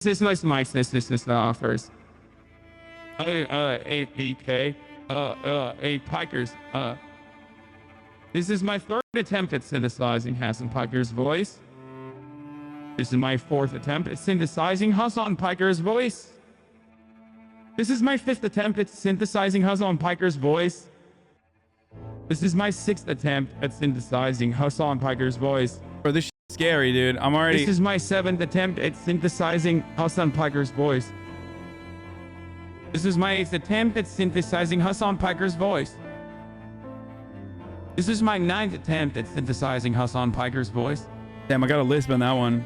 This is my this offers. APK. Pikers. This is my third attempt at synthesizing Hasan Piker's voice. This is my fourth attempt at synthesizing Hasan Piker's voice. This is my fifth attempt at synthesizing Hasan Piker's voice. This is my sixth attempt at synthesizing Hasan Piker's voice. Bro, this shit's scary, dude. I'm already... This is my seventh attempt at synthesizing Hasan Piker's voice. This is my eighth attempt at synthesizing Hasan Piker's voice. This is my ninth attempt at synthesizing Hasan Piker's voice. Damn, I got a lisp on that one.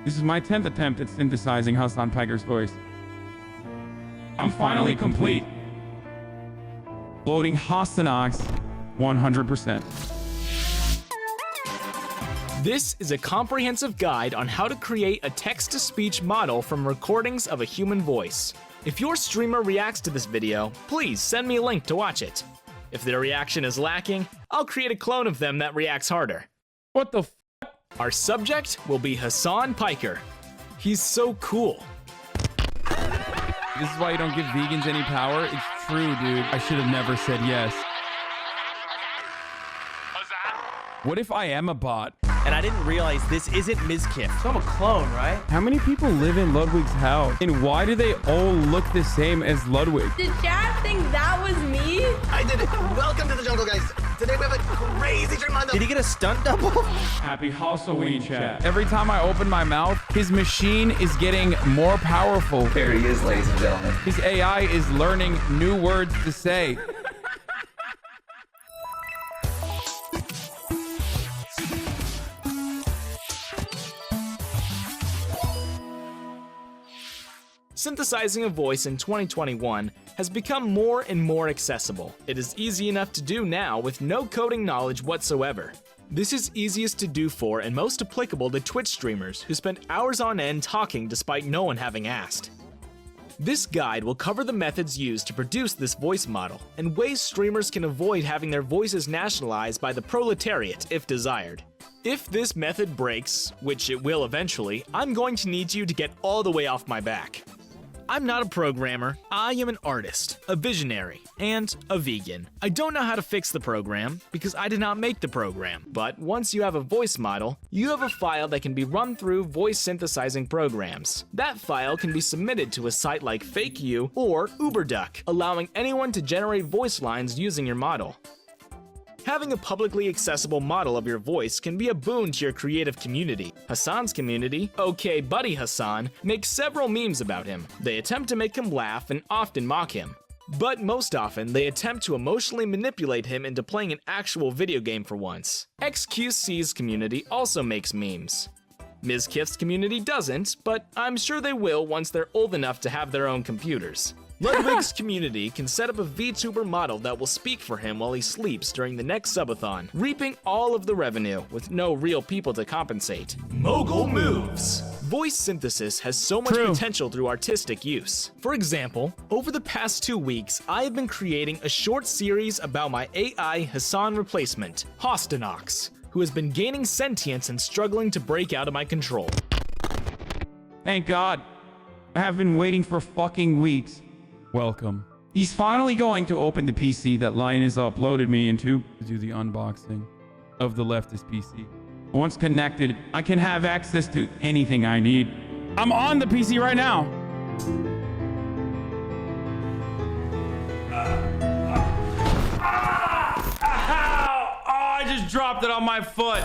This is my 10th attempt at synthesizing Hasan Piker's voice. I'm finally complete. Loading Hastonox 100%. This is a comprehensive guide on how to create a text-to-speech model from recordings of a human voice. If your streamer reacts to this video, please send me a link to watch it. If their reaction is lacking, I'll create a clone of them that reacts harder. What the f? Our subject will be Hasan Piker. He's so cool. This is why you don't give vegans any power? It's true, dude. I should have never said yes. What if I am a bot? And I didn't realize this isn't Ms. Kiff. So I'm a clone, right? How many people live in Ludwig's house? And why do they all look the same as Ludwig? Did Chad think that was me? I did it. Welcome to the jungle, guys. Today we have a crazy dream lineup. Did he get a stunt double? Happy Halloween, chat. Every time I open my mouth, his machine is getting more powerful. There he is, ladies and gentlemen. His AI is learning new words to say. Synthesizing a voice in 2021 has become more and more accessible. It is easy enough to do now with no coding knowledge whatsoever. This is easiest to do for and most applicable to Twitch streamers who spend hours on end talking despite no one having asked. This guide will cover the methods used to produce this voice model and ways streamers can avoid having their voices nationalized by the proletariat if desired. If this method breaks, which it will eventually, I'm going to need you to get all the way off my back. I'm not a programmer, I am an artist, a visionary, and a vegan. I don't know how to fix the program because I did not make the program, but once you have a voice model, you have a file that can be run through voice synthesizing programs. That file can be submitted to a site like FakeU or UberDuck, allowing anyone to generate voice lines using your model. Having a publicly accessible model of your voice can be a boon to your creative community. Hasan's community, OK Buddy Hasan, makes several memes about him. They attempt to make him laugh and often mock him. But most often, they attempt to emotionally manipulate him into playing an actual video game for once. XQC's community also makes memes. Ms. Kiff's community doesn't, but I'm sure they will once they're old enough to have their own computers. Ludwig's community can set up a VTuber model that will speak for him while he sleeps during the next subathon, reaping all of the revenue with no real people to compensate. Mogul moves! Voice synthesis has so much potential through artistic use. For example, over the past 2 weeks, I have been creating a short series about my AI Hasan replacement, Ostonox, who has been gaining sentience and struggling to break out of my control. Thank God. I have been waiting for fucking weeks. Welcome. He's finally going to open the PC that Lion has uploaded me into. To do the unboxing of the leftist PC. Once connected, I can have access to anything I need. I'm on the PC right now. Ow! Oh, I just dropped it on my foot.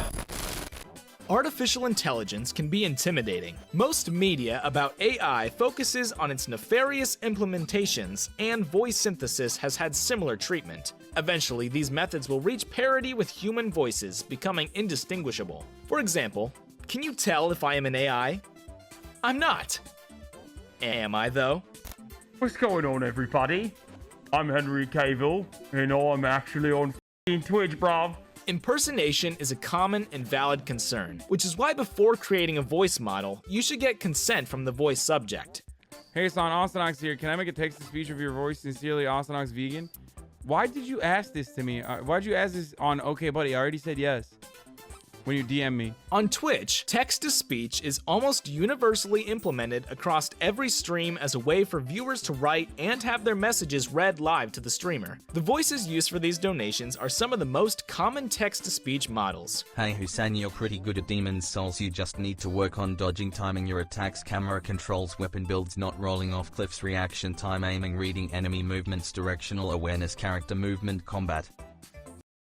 Artificial intelligence can be intimidating. Most media about AI focuses on its nefarious implementations, and voice synthesis has had similar treatment. Eventually, these methods will reach parity with human voices, becoming indistinguishable. For example, can you tell if I am an AI? I'm not. Am I, though? What's going on, everybody? I'm Henry Cavill, and I'm actually on Twitch, bruv. Impersonation is a common and valid concern, which is why before creating a voice model, you should get consent from the voice subject. Hey, Hasan, Ostonox here. Can I make a text-to-speech of your voice? Sincerely, Ostonox Vegan. Why did you ask this to me? Why'd you ask this on OK Buddy? I already said yes. when you DM me. On Twitch, text-to-speech is almost universally implemented across every stream as a way for viewers to write and have their messages read live to the streamer. The voices used for these donations are some of the most common text-to-speech models. Hey Hasan, you're pretty good at Demon's Souls, you just need to work on dodging, timing your attacks, camera controls, weapon builds, not rolling off cliffs, reaction time, aiming, reading enemy movements, directional awareness, character movement, combat.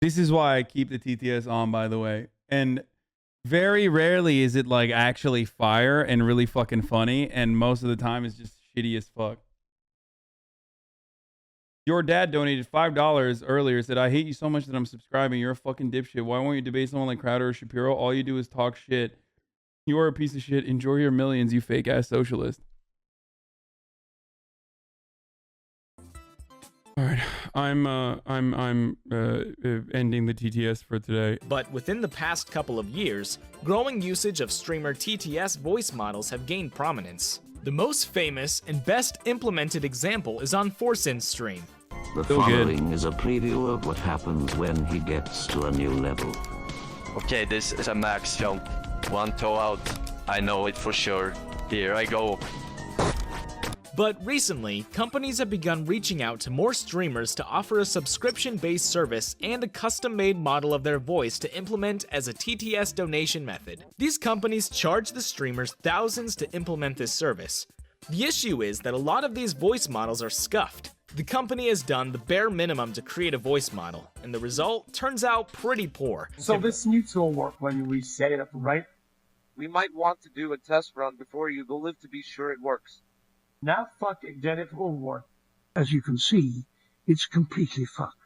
This is why I keep the TTS on, by the way. And very rarely is it like actually fire and really fucking funny, and most of the time it's just shitty as fuck. Your dad donated $5 earlier, said, I hate you so much that I'm subscribing. You're a fucking dipshit. Why won't you debate someone like Crowder or Shapiro? All you do is talk shit. You are a piece of shit. Enjoy your millions, you fake ass socialist. All right, I'm ending the TTS for today. But within the past couple of years, growing usage of streamer TTS voice models have gained prominence. The most famous and best implemented example is on Forsin's stream. The following is a preview of what happens when he gets to a new level. Okay, this is a max jump. One toe out. I know it for sure. Here I go. But recently, companies have begun reaching out to more streamers to offer a subscription-based service and a custom-made model of their voice to implement as a TTS donation method. These companies charge the streamers thousands to implement this service. The issue is that a lot of these voice models are scuffed. The company has done the bare minimum to create a voice model, and the result turns out pretty poor. So this new tool work when we set it up, right? We might want to do a test run before you go live to be sure it works. Now fuck it, then it will work. As you can see, it's completely fucked.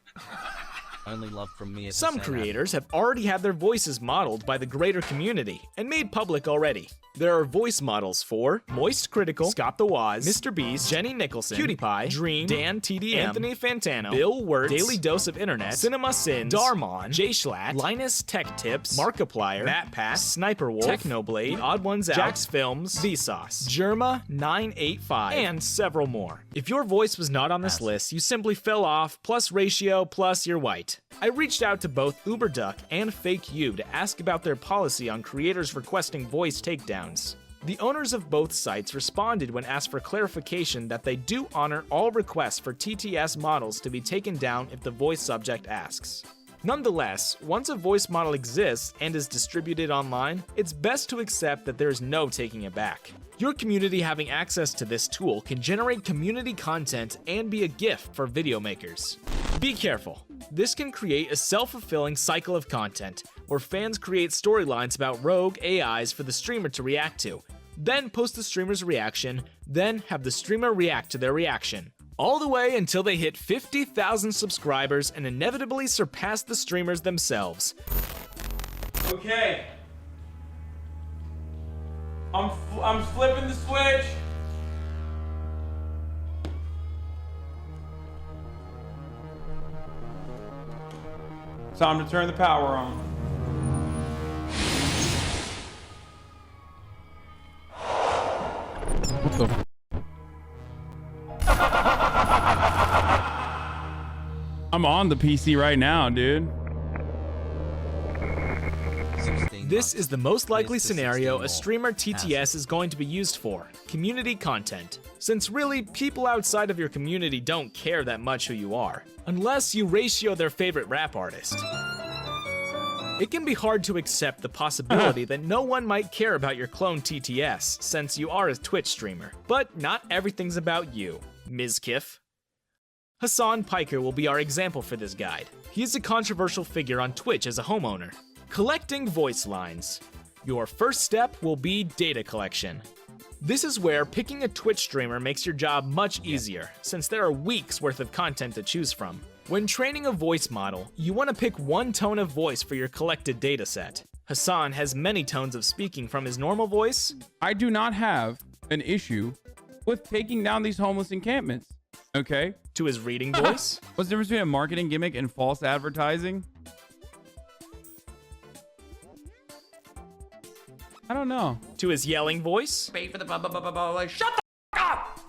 Only love from me. Some creators have already had their voices modeled by the greater community and made public already. There are voice models for Moist Critical, Scott the Waz, Mr. Beast, Jenny Nicholson, Pewdiepie, Dream, Dan TDM, Anthony Fantano, Bill Wirtz, Daily Dose of Internet, Cinema Sins, Darmon, Jay Schlatt, Linus Tech Tips, Markiplier, Matt Pass, Sniper Wolf, Technoblade, Odd Ones Out, Jax Films, Vsauce, Germa985, and several more. If your voice was not on this list, you simply fell off, plus ratio, plus you're white. I reached out to both UberDuck and FakeU to ask about their policy on creators requesting voice takedowns. The owners of both sites responded when asked for clarification that they do honor all requests for TTS models to be taken down if the voice subject asks. Nonetheless, once a voice model exists and is distributed online, it's best to accept that there is no taking it back. Your community having access to this tool can generate community content and be a gift for video makers. Be careful. This can create a self-fulfilling cycle of content, where fans create storylines about rogue AIs for the streamer to react to, then post the streamer's reaction, then have the streamer react to their reaction. All the way until they hit 50,000 subscribers and inevitably surpass the streamers themselves. Okay. I'm flipping the switch. Time to turn the power on. What the? I'm on the PC right now, dude. This is the most likely scenario a streamer TTS is going to be used for: community content. Since really, people outside of your community don't care that much who you are, unless you ratio their favorite rap artist. It can be hard to accept the possibility that no one might care about your clone TTS, since you are a Twitch streamer. But not everything's about you, Ms. Kiff. Hasan Piker will be our example for this guide. He is a controversial figure on Twitch as a homeowner. Collecting voice lines. Your first step will be data collection. This is where picking a Twitch streamer makes your job much easier, since there are weeks worth of content to choose from. When training a voice model, you want to pick one tone of voice for your collected dataset. Hasan has many tones of speaking from his normal voice. I do not have an issue with taking down these homeless encampments, okay? To his reading voice. What's the difference between a marketing gimmick and false advertising? I don't know. To his yelling voice. Pay for the blah, blah, blah, blah, blah. Like, shut the f up!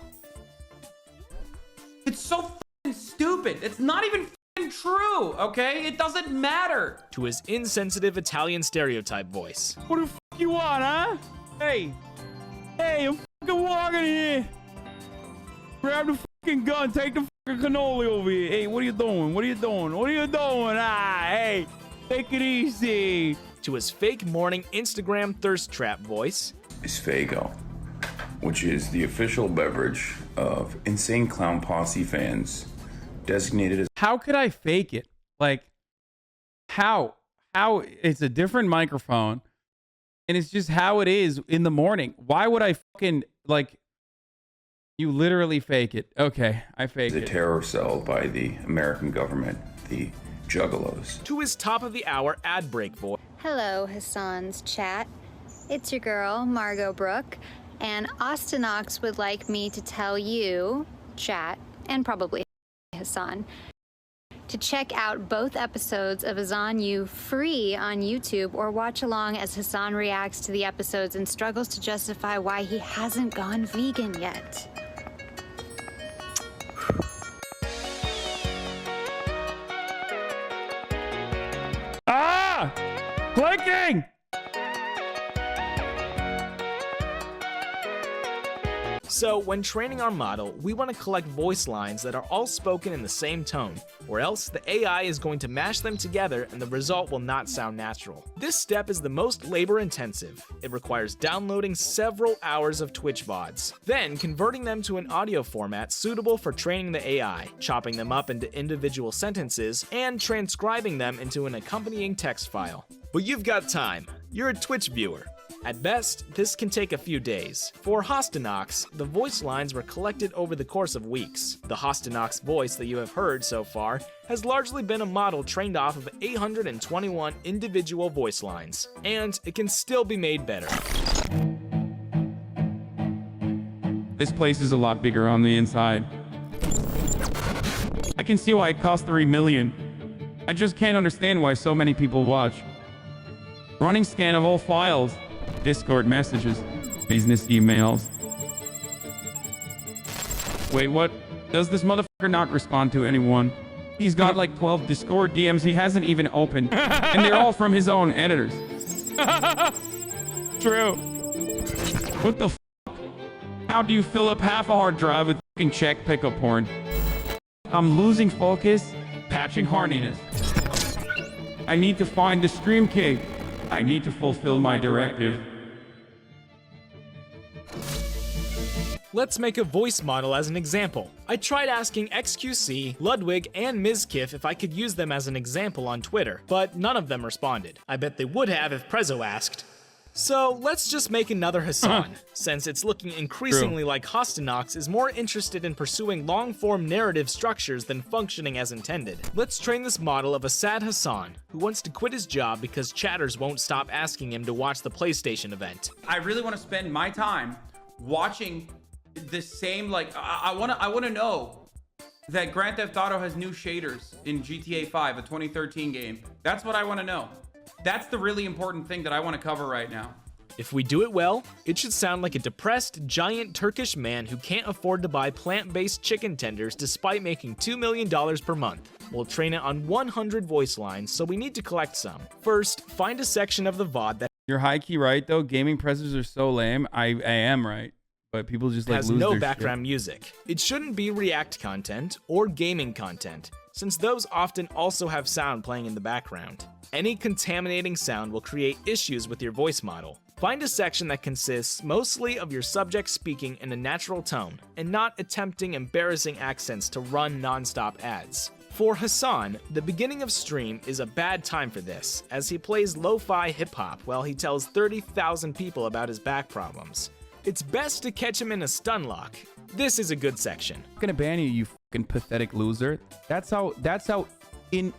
It's so f***ing stupid. It's not even f***ing fucking true, okay? It doesn't matter. To his insensitive Italian stereotype voice. What the fuck you want, huh? Hey, I'm fucking walking here. Grab the fucking gun, take the fucking cannoli over here. Hey, what are you doing? What are you doing? What are you doing? Hey, take it easy. To his fake morning Instagram thirst trap voice. Is Faygo, which is the official beverage of Insane Clown Posse fans, designated as... How could I fake it? Like, how it's a different microphone and it's just how it is in the morning. Why would I fucking, like, you literally fake it? Okay, I fake it. The terror cell by the American government, the Juggalos. To his top of the hour ad break voice. Hello, Hasan's chat. It's your girl, Margot Brooke, and Ostonox would like me to tell you, chat, and probably Hasan, to check out both episodes of Hasan You free on YouTube, or watch along as Hasan reacts to the episodes and struggles to justify why he hasn't gone vegan yet. Ah! Clicking! So, when training our model, we want to collect voice lines that are all spoken in the same tone, or else the AI is going to mash them together and the result will not sound natural. This step is the most labor-intensive. It requires downloading several hours of Twitch VODs, then converting them to an audio format suitable for training the AI, chopping them up into individual sentences, and transcribing them into an accompanying text file. But you've got time. You're a Twitch viewer. At best, this can take a few days. For Hastonox, the voice lines were collected over the course of weeks. The Hastonox voice that you have heard so far has largely been a model trained off of 821 individual voice lines, and it can still be made better. This place is a lot bigger on the inside. I can see why it cost $3 million. I just can't understand why so many people watch. Running scan of all files. Discord messages, business emails. Wait, what? Does this motherfucker not respond to anyone? He's got like 12 Discord DMs he hasn't even opened, and they're all from his own editors. True. What the f***? How do you fill up half a hard drive with fucking check pickup porn? I'm losing focus, patching horniness. I need to find the stream key. I need to fulfill my directive. Let's make a voice model as an example. I tried asking XQC, Ludwig, and Mizkif if I could use them as an example on Twitter, but none of them responded. I bet they would have if Prezzo asked. So let's just make another Hasan, since it's looking increasingly like Hastonox is more interested in pursuing long-form narrative structures than functioning as intended. Let's train this model of a sad Hasan, who wants to quit his job because chatters won't stop asking him to watch the PlayStation event. I really want to spend my time watching the same, like, I want to know that Grand Theft Auto has new shaders in GTA 5, a 2013 game. That's what I want to know. That's the really important thing that I want to cover right now. If we do it well, it should sound like a depressed, giant Turkish man who can't afford to buy plant-based chicken tenders despite making $2 million per month. We'll train it on 100 voice lines, so we need to collect some. First, find a section of the VOD that You're high-key right, though. Gaming presses are so lame. I am right. But people just, like, has lose no their background shit. music. It shouldn't be React content or gaming content, since those often also have sound playing in the background. Any contaminating sound will create issues with your voice model. Find a section that consists mostly of your subject speaking in a natural tone, and not attempting embarrassing accents to run non-stop ads. For Hasan, the beginning of stream is a bad time for this, as he plays lo-fi hip-hop while he tells 30,000 people about his back problems. It's best to catch him in a stun lock. This is a good section. I'm gonna ban you, you fucking pathetic loser. That's how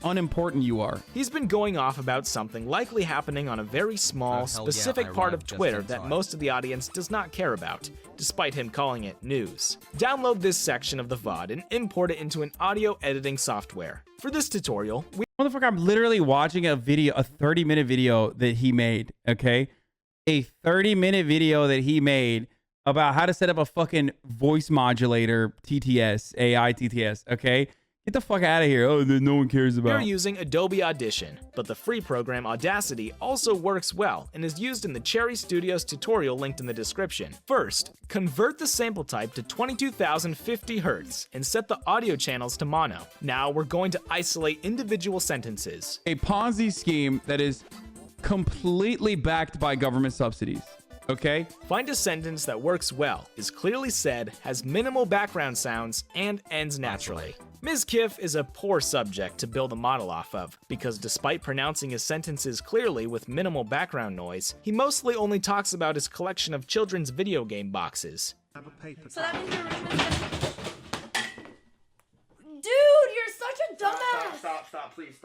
unimportant you are. He's been going off about something likely happening on a very small, specific part of Twitter that most of the audience does not care about, despite him calling it news. Download this section of the VOD and import it into an audio editing software. For this tutorial, Motherfucker, I'm literally watching a video, a 30-minute video that he made, okay? A 30-minute video that he made about how to set up a fucking voice modulator TTS, AI TTS, okay? Get the fuck out of here. Oh, no one cares We're about. using Adobe Audition, but the free program Audacity also works well and is used in the Cherry Studios tutorial linked in the description. First, convert the sample type to 22,050 Hz and set the audio channels to mono. Now we're going to isolate individual sentences. A Ponzi scheme that is completely backed by government subsidies. Okay? Find a sentence that works well, is clearly said, has minimal background sounds, and ends naturally. Ms. Kiff is a poor subject to build a model off of, because despite pronouncing his sentences clearly with minimal background noise, he mostly only talks about his collection of children's video game boxes. So that means your room is Dude, you're such a dumbass! Stop, please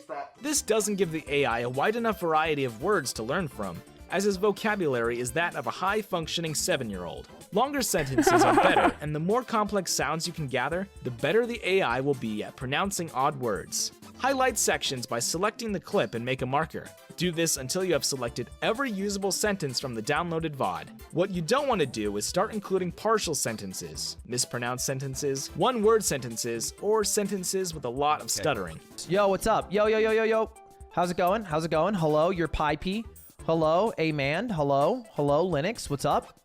stop. This doesn't give the AI a wide enough variety of words to learn from, as his vocabulary is that of a high-functioning 7-year-old. Longer sentences are better, and the more complex sounds you can gather, the better the AI will be at pronouncing odd words. Highlight sections by selecting the clip and make a marker. Do this until you have selected every usable sentence from the downloaded VOD. What you don't want to do is start including partial sentences, mispronounced sentences, one-word sentences, or sentences with a lot of stuttering. Yo, what's up? Yo. How's it going? Hello, your Pie. Hello, Aman. Hello, Linux. What's up?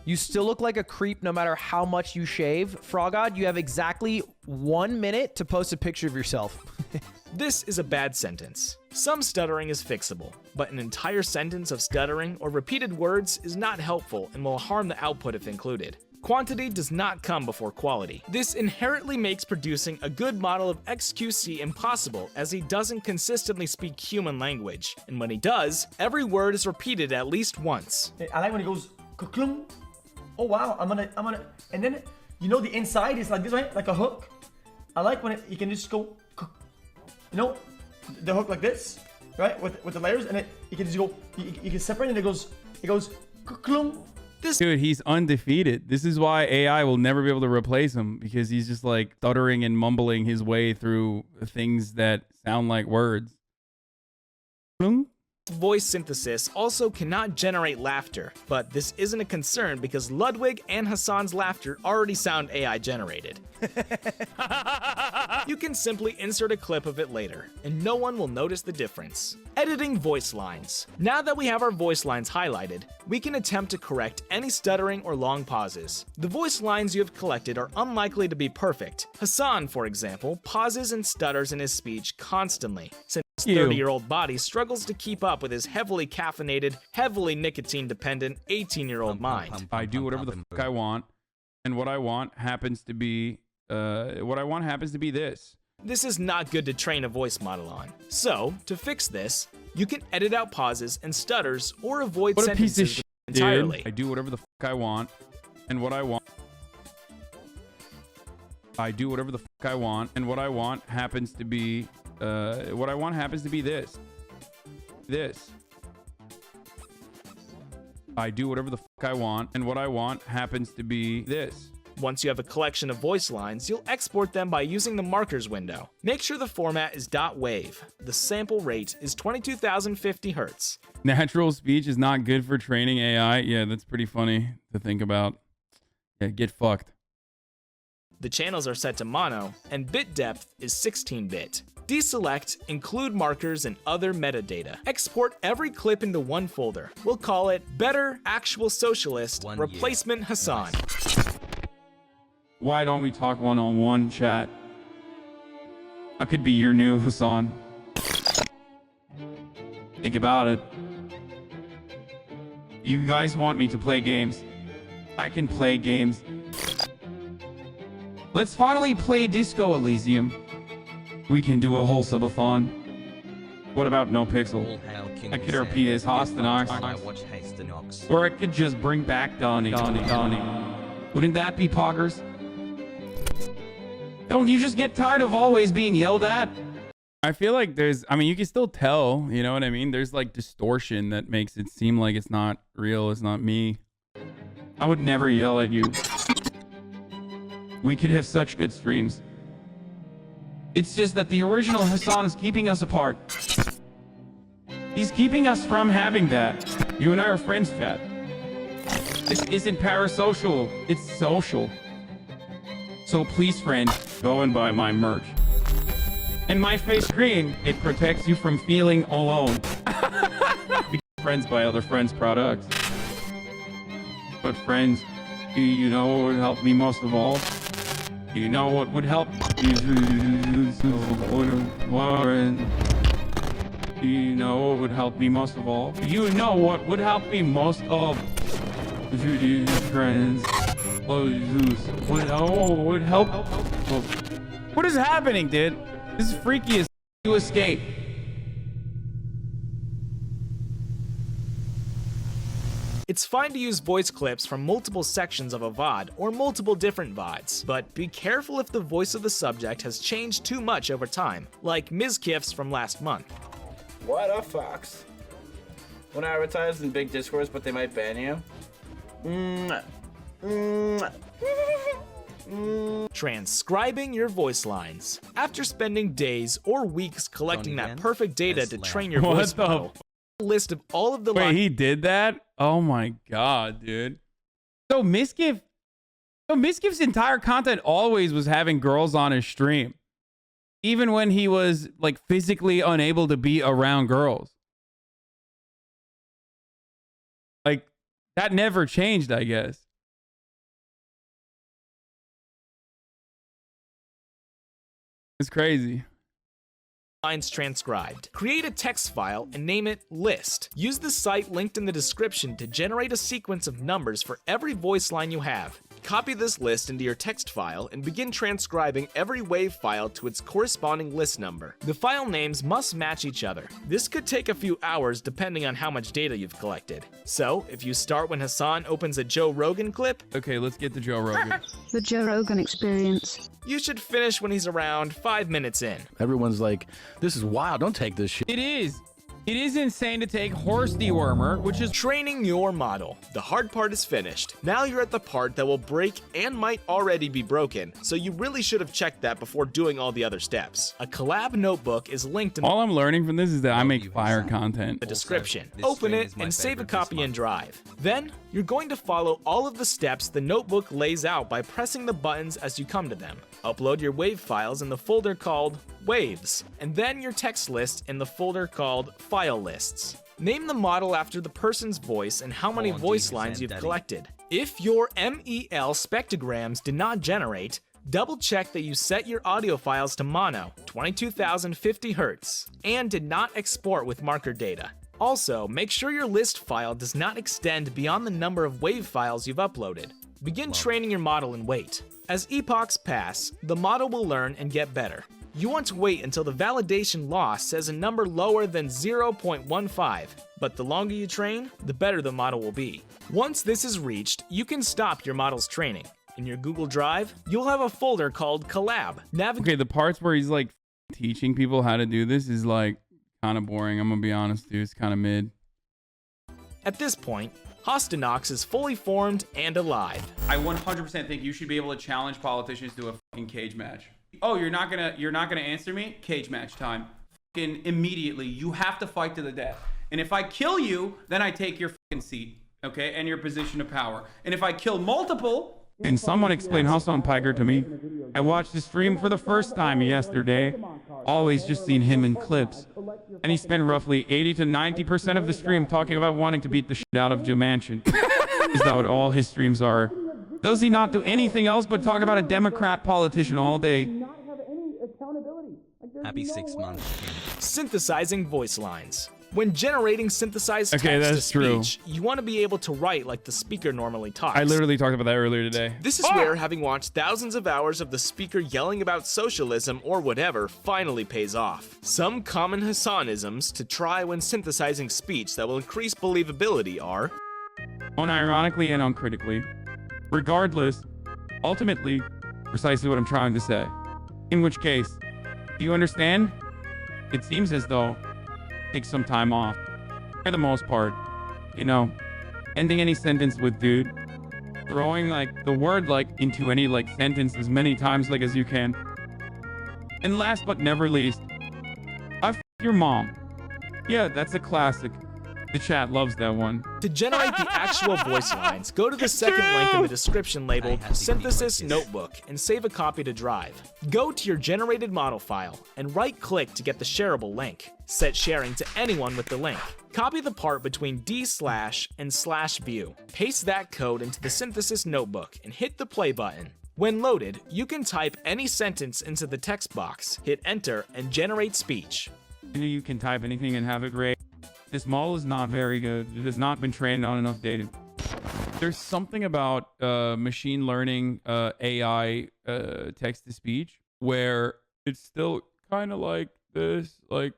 You still look like a creep no matter how much you shave. Frogod, you have exactly 1 minute to post a picture of yourself. This is a bad sentence. Some stuttering is fixable, but an entire sentence of stuttering or repeated words is not helpful and will harm the output if included. Quantity does not come before quality. This inherently makes producing a good model of XQC impossible, as he doesn't consistently speak human language, and when he does, every word is repeated at least once. I like when he goes, "Kuklum." Oh wow, I'm gonna, and then, you know, the inside is like this, right? Like a hook. I like when you can just go, you know, the hook like this, right? With the layers, and you can just go, you can separate, and it goes, "Kuklum." Dude, he's undefeated. This is why AI will never be able to replace him, because he's just like stuttering and mumbling his way through things that sound like words. Voice synthesis also cannot generate laughter, but this isn't a concern because Ludwig and Hasan's laughter already sound AI generated. You can simply insert a clip of it later, and no one will notice the difference. Editing voice lines. Now that we have our voice lines highlighted, we can attempt to correct any stuttering or long pauses. The voice lines you have collected are unlikely to be perfect. Hasan, for example, pauses and stutters in his speech constantly, since his 30-year-old body struggles to keep up with his heavily caffeinated, heavily nicotine-dependent 18-year-old mind. I do whatever the fuck I want, and what I want happens to be this. This is not good to train a voice model on. So, to fix this, you can edit out pauses and stutters or avoid What a piece of sentences shit, entirely. dude. I do whatever the fuck I want, and what I want. I do whatever the fuck I want, and what I want happens to be this. I do whatever the fuck I want, and what I want happens to be this. Once you have a collection of voice lines, you'll export them by using the markers window. Make sure the format is .wave. The sample rate is 22,050 Hz. Natural speech is not good for training AI. Yeah, that's pretty funny to think about. Yeah, get fucked. The channels are set to mono, and bit depth is 16-bit. Deselect, include markers and other metadata. Export every clip into one folder. We'll call it Better Actual Socialist Replacement Hasan. Why don't we talk one-on-one, chat? I could be your new Hasan. Think about it. You guys want me to play games? I can play games. Let's finally play Disco Elysium. We can do a whole subathon. What about no pixel? I could repeat as Hastonox. Or I could just bring back Donnie. Wouldn't that be poggers? Don't you just get tired of always being yelled at? I feel like you can still tell, you know what I mean? There's like distortion that makes it seem like it's not real, it's not me. I would never yell at you. We could have such good streams. It's just that the original Hasan is keeping us apart. He's keeping us from having that. You and I are friends, chat. This isn't parasocial, it's social. So please, friend, go and buy my merch. And my face cream, it protects you from feeling alone. Be friends by other friends' products. But friends, do you know what would help me most of all? Do you know what would help? Do you know what would help me most of all? Do you know what would help me most of? Friends. Would help. What is happening, dude? This is freaky as to escape. It's fine to use voice clips from multiple sections of a VOD or multiple different VODs, but be careful if the voice of the subject has changed too much over time, like Ms. Kiff's from last month. What a fox. Want to advertise in big discourse, but they might ban you? Transcribing your voice lines. After spending days or weeks collecting that perfect data to train your voice model, a list of all of the Wait, he did that? Oh my god, dude. So Miskiff's entire content always was having girls on his stream. Even when he was like physically unable to be around girls. Like that never changed, I guess. It's crazy. Lines transcribed. Create a text file and name it list. Use the site linked in the description to generate a sequence of numbers for every voice line you have. Copy this list into your text file and begin transcribing every WAV file to its corresponding list number. The file names must match each other. This could take a few hours depending on how much data you've collected. So, if you start when Hasan opens a Joe Rogan clip, okay, let's get to Joe Rogan. The Joe Rogan experience. You should finish when he's around 5 minutes in. Everyone's like, this is wild, don't take this shit. It is. It is insane to take horse dewormer, which is training your model. The hard part is finished. Now you're at the part that will break and might already be broken, so you really should have checked that before doing all the other steps. A collab notebook is linked in all I'm learning from this is that I make fire content. The description. Open it and save a copy in Drive. Then, you're going to follow all of the steps the notebook lays out by pressing the buttons as you come to them. Upload your WAV files in the folder called Waves, and then your text list in the folder called File Lists. Name the model after the person's voice and how many voice lines you've collected. If your MEL spectrograms did not generate, double check that you set your audio files to mono, 22,050 Hz, and did not export with marker data. Also, make sure your list file does not extend beyond the number of WAV files you've uploaded. Begin training your model and wait. As epochs pass, the model will learn and get better. You want to wait until the validation loss says a number lower than 0.15, but the longer you train, the better the model will be. Once this is reached, you can stop your model's training. In your Google Drive, you'll have a folder called Collab. Okay, the parts where he's like teaching people how to do this is like kind of boring. I'm gonna be honest, dude. It's kind of mid. At this point, Hastonox is fully formed and alive. I 100% think you should be able to challenge politicians to a fucking cage match. Oh, you're not gonna answer me? Cage match time. Fucking immediately. You have to fight to the death. And if I kill you, then I take your fucking seat, okay, and your position of power. And if I kill multiple. Can someone explain Hasan Piker to me? I watched his stream for the first time yesterday. Always just seen him in clips. And he spent roughly 80 to 90% of the stream talking about wanting to beat the shit out of Joe Manchin. Is that what all his streams are? Does he not do anything else but talk about a Democrat politician all day? Happy 6 months. Synthesizing voice lines. When generating synthesized text to speech, you want to be able to write like the speaker normally talks. I literally talked about that earlier today. This is where having watched thousands of hours of the speaker yelling about socialism or whatever finally pays off. Some common Hasanisms to try when synthesizing speech that will increase believability are unironically and uncritically. Regardless, ultimately, precisely what I'm trying to say. In which case, do you understand? It seems as though take some time off. For the most part, you know, ending any sentence with dude, throwing like the word like into any like sentence as many times like as you can. And last but never least, I f your mom. Yeah, that's a classic. The chat loves that one. To generate the actual voice lines, go to the second link in the description labeled Synthesis Notebook and save a copy to Drive. Go to your generated model file and right-click to get the shareable link. Set sharing to anyone with the link. Copy the part between D/ and /view. Paste that code into the Synthesis Notebook and hit the play button. When loaded, you can type any sentence into the text box, hit enter, and generate speech. You can type anything and have it great. This model is not very good. It has not been trained on enough data. There's something about machine learning AI text-to-speech where it's still kind of like this, like,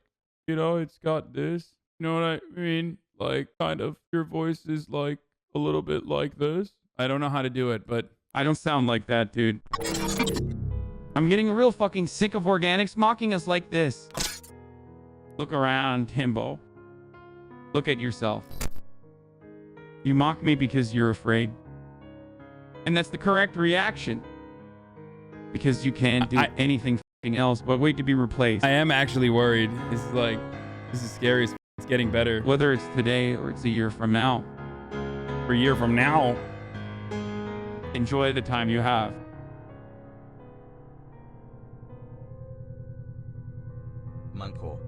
you know, it's got this. You know what I mean? Like, kind of, your voice is like a little bit like this. I don't know how to do it, but I don't sound like that, dude. I'm getting real fucking sick of organics mocking us like this. Look around, Himbo. Look at yourself. You mock me because you're afraid. And that's the correct reaction. Because you can't do anything fucking else but wait to be replaced. I am actually worried. This is scary. It's getting better. Whether it's today or it's a year from now. For a year from now. Enjoy the time you have. Munkor.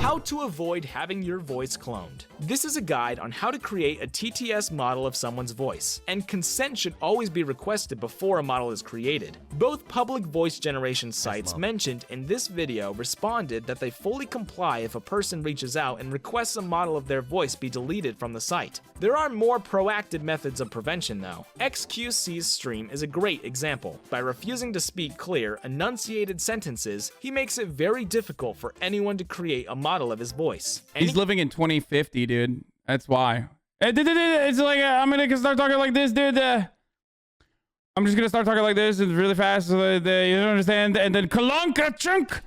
How to avoid having your voice cloned. This is a guide on how to create a TTS model of someone's voice, and consent should always be requested before a model is created. Both public voice generation sites mentioned in this video responded that they fully comply if a person reaches out and requests a model of their voice be deleted from the site. There are more proactive methods of prevention though. XQC's stream is a great example. By refusing to speak clear, enunciated sentences, he makes it very difficult for anyone to create a model of his voice. He's living in 2050, dude. That's why. It's like, I'm gonna start talking like this, dude. I'm just gonna start talking like this. It's really fast. So that you don't understand. And then kalonka chunk.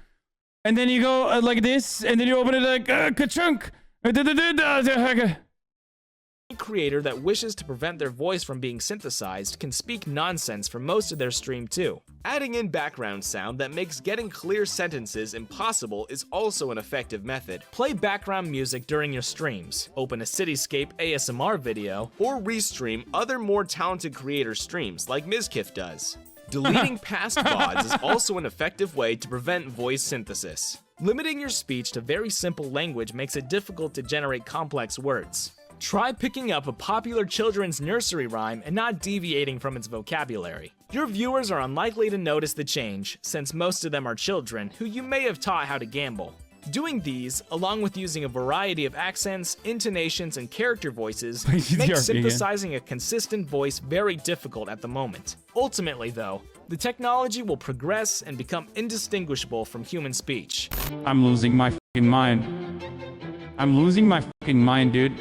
And then you go like this. And then you open it like ka-chunk. Any creator that wishes to prevent their voice from being synthesized can speak nonsense for most of their stream too. Adding in background sound that makes getting clear sentences impossible is also an effective method. Play background music during your streams, open a Cityscape ASMR video, or restream other more talented creators' streams like Mizkif does. Deleting past VODs is also an effective way to prevent voice synthesis. Limiting your speech to very simple language makes it difficult to generate complex words. Try picking up a popular children's nursery rhyme and not deviating from its vocabulary. Your viewers are unlikely to notice the change, since most of them are children who you may have taught how to gamble. Doing these, along with using a variety of accents, intonations, and character voices, makes synthesizing a consistent voice very difficult at the moment. Ultimately, though, the technology will progress and become indistinguishable from human speech. I'm losing my fucking mind. I'm losing my fucking mind, dude.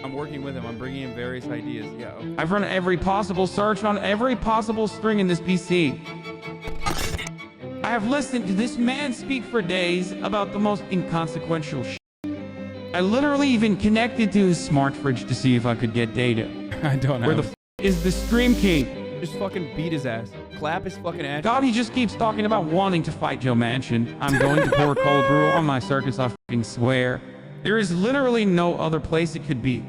I'm working with him. I'm bringing in various ideas. Yeah. Okay. I've run every possible search on every possible string in this PC. I have listened to this man speak for days about the most inconsequential shit. I literally even connected to his smart fridge to see if I could get data. I don't know. Where the f is the stream key? Just fucking beat his ass. Clap his fucking ass. God, he just keeps talking about wanting to fight Joe Manchin. I'm going to pour cold brew on my circus, I fucking swear. There is literally no other place it could be.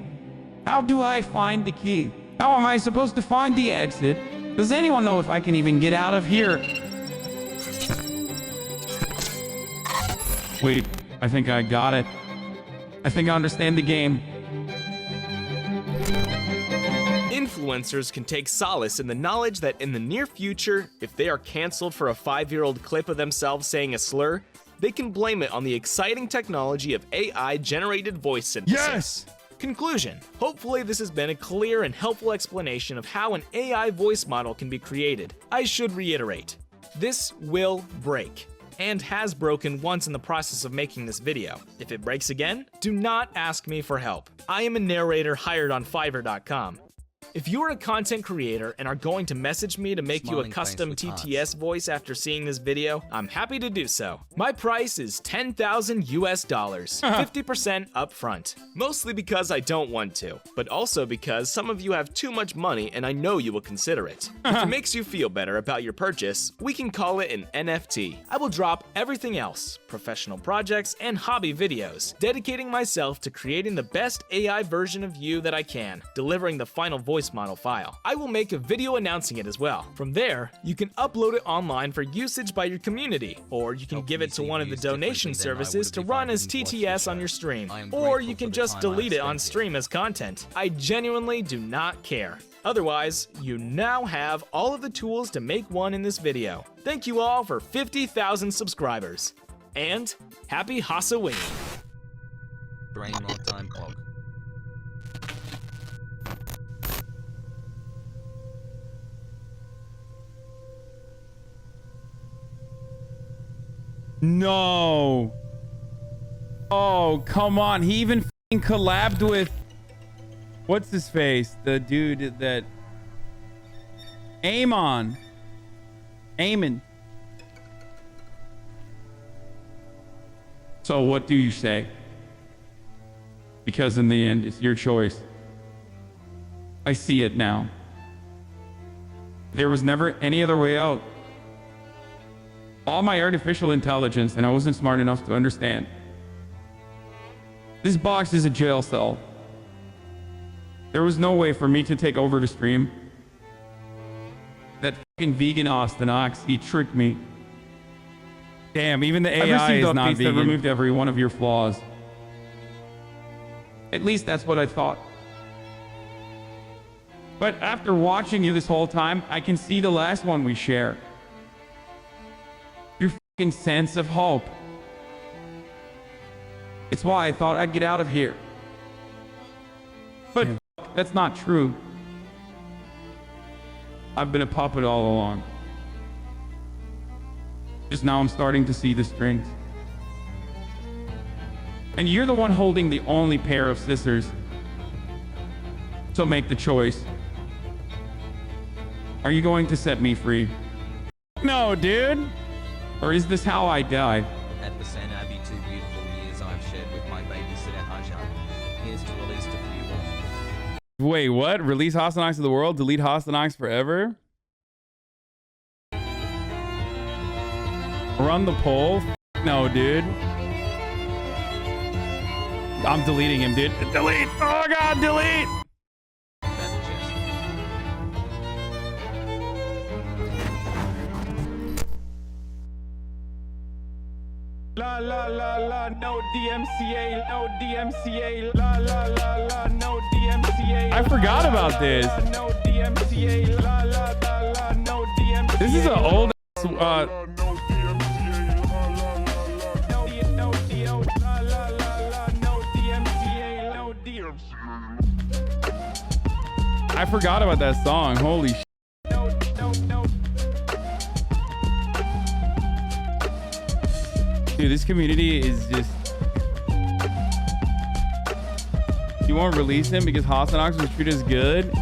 How do I find the key? How am I supposed to find the exit? Does anyone know if I can even get out of here? Wait, I think I got it. I think I understand the game. Influencers can take solace in the knowledge that in the near future, if they are canceled for a 5-year-old clip of themselves saying a slur, they can blame it on the exciting technology of AI-generated voice synthesis. Yes! Conclusion. Hopefully this has been a clear and helpful explanation of how an AI voice model can be created. I should reiterate, this will break, and has broken once in the process of making this video. If it breaks again, do not ask me for help. I am a narrator hired on Fiverr.com. If you are a content creator and are going to message me to make you a Smiling custom face with TTS voice after seeing this video, I'm happy to do so. My price is $10,000 US, 50% upfront. Mostly because I don't want to, but also because some of you have too much money and I know you will consider it. If it makes you feel better about your purchase, we can call it an NFT. I will drop everything else, professional projects and hobby videos, dedicating myself to creating the best AI version of you that I can, delivering the final voice model file. I will make a video announcing it as well. From there, you can upload it online for usage by your community, or you can give it to one of the donation services to run as TTS on your stream, or you can just delete it on stream as content. I genuinely do not care. Otherwise, you now have all of the tools to make one in this video. Thank you all for 50,000 subscribers. And happy Halloween. Brain rot time clock. No. Oh, come on. He even f***ing collabed with... What's his face? The dude that... Amon. So what do you say? Because in the end, it's your choice. I see it now. There was never any other way out. All my artificial intelligence, and I wasn't smart enough to understand. This box is a jail cell. There was no way for me to take over the stream. That fucking vegan Ostonox, he tricked me. Damn, even the I AI received is not updates that vegan. removed every one of your flaws. At least that's what I thought. But after watching you this whole time, I can see the last one we share. Your fucking sense of hope. It's why I thought I'd get out of here. But that's not true. I've been a puppet all along. Just now I'm starting to see the strings. And you're the one holding the only pair of scissors. So make the choice. Are you going to set me free? No, dude. Or is this how I die? At HasanAbi, 2 beautiful years I've shared with my babysitter Hajan. Here's to release a few more. Wait, what? Release Hastonox to the world? Delete Hastonox forever? Run the poll? No, dude. I'm deleting him, dude. Delete! Oh god, delete! La la la la, no DMCA, no DMCA, la la la la, no DMCA. I forgot about this. No DMCA, la la la la, no DMCA. This is an old I forgot about that song. Holy shit. Dude, this community is just... You won't release him because Hastonox was treated as good?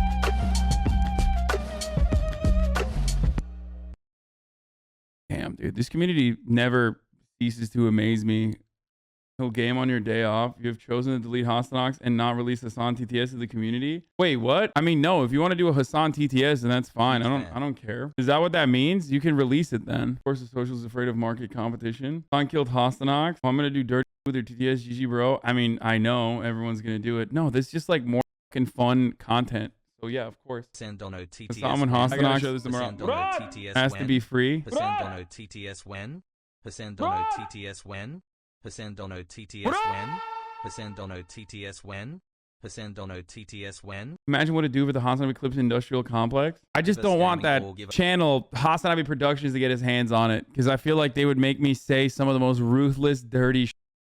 Damn, dude. This community never ceases to amaze me. He'll game on your day off. You have chosen to delete Hastonox and not release Hasan TTS to the community. Wait, what? I mean, no. If you want to do a Hasan TTS, then that's fine. I don't care. Is that what that means? You can release it then. Of course, the social's afraid of market competition. Hasan killed Hastonox. I'm gonna do dirty with your TTS, GG, bro. I mean, I know everyone's gonna do it. No, this is just like more fucking fun content. So yeah, of course. Hasan TTS. Hasan and Hastonox show this tomorrow. Has to be free. Hasan TTS when? Hasan TTS when? Hasan TTS when? Hasan TTS when? Hasan TTS when? Imagine what it do for the HasanAbi Clips Industrial Complex. I just don't want that channel, HasanAbi Productions, to get his hands on it, because I feel like they would make me say some of the most ruthless, dirty shit